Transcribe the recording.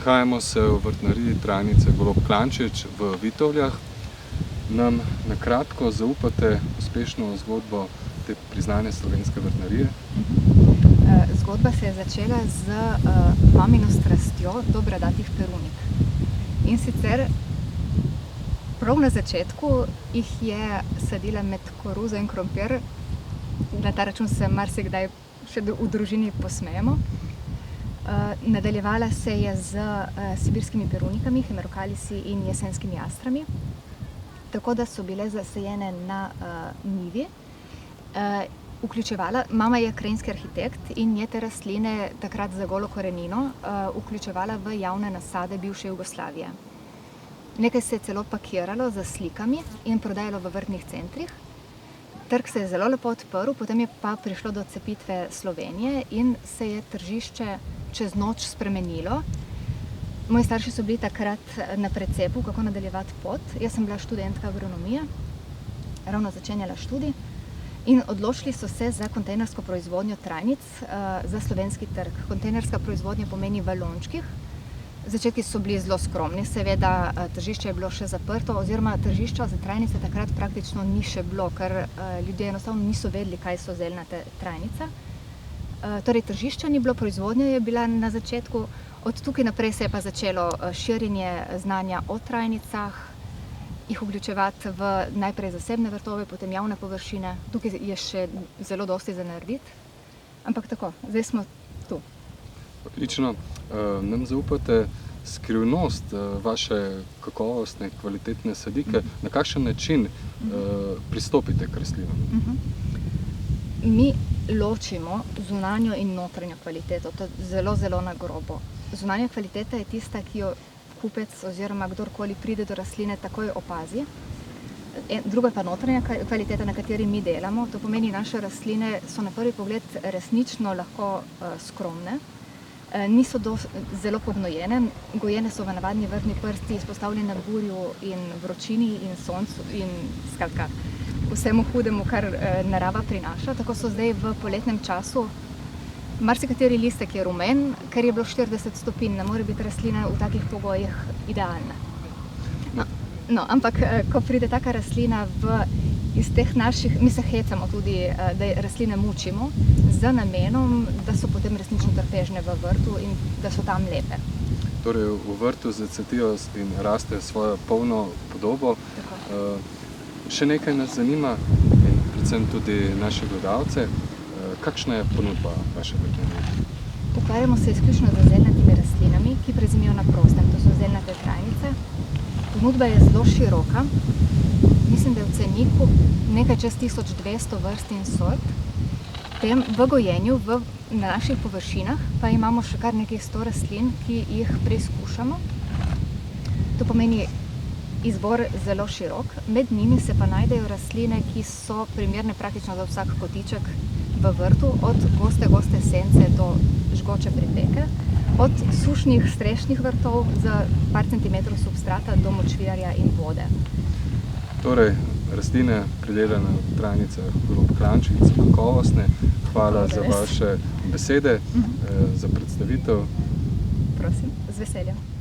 Nahajamo se v vrtnariji trajnice Golob Klančič v Vitovljah. Nam na kratko zaupate uspešno zgodbo te priznane slovenske vrtnarije? Zgodba se je začela z mamino strastjo do bradatih perunik. In sicer prav na začetku jih je sadila med koruzo in krompir. Na ta račun se marsikdaj še v družini posmejemo. Nadaljevala se je z sibirskimi perunikami, hemerokalisi in jesenskimi astrami, tako da so bile zasajene na njivi. Mama je krajinski arhitekt in je te rastline takrat za golo korenino vključevala v javne nasade bivše Jugoslavije. Nekaj se je celo pakiralo z slikami in prodajalo v vrtnih centrih. Trg se je zelo lepo odprl, potem je pa prišlo do odcepitve Slovenije in se je tržišče čez noč spremenilo. Moji starši so bili takrat na precepu, kako nadaljevati pot. Jaz sem bila študentka agronomije, ravno začenjala študij, in odločili so se za kontejnersko proizvodnjo trajnic za slovenski trg. Kontejnerska proizvodnja pomeni v lončkih. Začetki so bili zelo skromni, seveda tržišče je bilo še zaprto, oziroma tržišča za trajnice takrat praktično ni še bilo, ker ljudje enostavno niso vedeli, kaj so zeljnate trajnice. Torej tržišča ni bilo, proizvodnja je bila na začetku, od tukaj naprej se je pa začelo širjenje znanja o trajnicah, jih vključevati v najprej zasebne vrtove, potem javne površine. Tukaj je še zelo dosti za narediti, ampak tako, zdaj smo tu. Odlično. Nam zaupate skrivnost vaše kakovostne, kvalitetne sadike, na kakšen način pristopite k rastlinam? Mi ločimo zunanjo in notranjo kvaliteto, to zelo, zelo na grobo. Zunanja kvaliteta je tista, ki jo kupec oziroma kdorkoli pride do rastline, takoj opazi. Druga pa notranja kvaliteta, na kateri mi delamo. To pomeni, naše rastline so na prvi pogled resnično lahko skromne. Niso zelo pognojene, gojene so v navadni vrtni prsti, izpostavljene burju in vročini in soncu in skratka vsemu hudemu, kar narava prinaša. Tako so zdaj v poletnem času. Marsikateri listek je rumen, ker je bilo 40 stopinj, ne more biti rastlina v takih pogojih idealna. No, ampak ko pride taka rastlina iz teh naših, mi se hecamo tudi, da rastline mučimo, z namenom, da so potem resnično trpežne v vrtu in da so tam lepe. Torej v vrtu zacvetijo in rastejo svojo polno podobo. Še nekaj nas zanima, in predvsem tudi naše gledalce, kakšna je ponudba vaše vrtnarije? Ukvarjamo se izključno z zeljnatimi rastlinami, ki prezimijo na prostem, to so zeljnate trajnice. Ponudba je zelo široka. Mislim, da je v ceniku nekaj čez 1200 vrst in sort. V gojenju na naših površinah pa imamo še kar nekaj 100 rastlin, ki jih preizkušamo. To pomeni izbor zelo širok. Med njimi se pa najdejo rastline, ki so primerne praktično za vsak kotiček v vrtu, od goste sence do žgoče pripeke, od sušnih strešnih vrtov za par centimetrov substrata do močvirja in vode. Torej, rastline pridelane v trajnicah Golob Klančič so kakovostne. Hvala za vaše besede, za predstavitev. Prosim, z veseljem.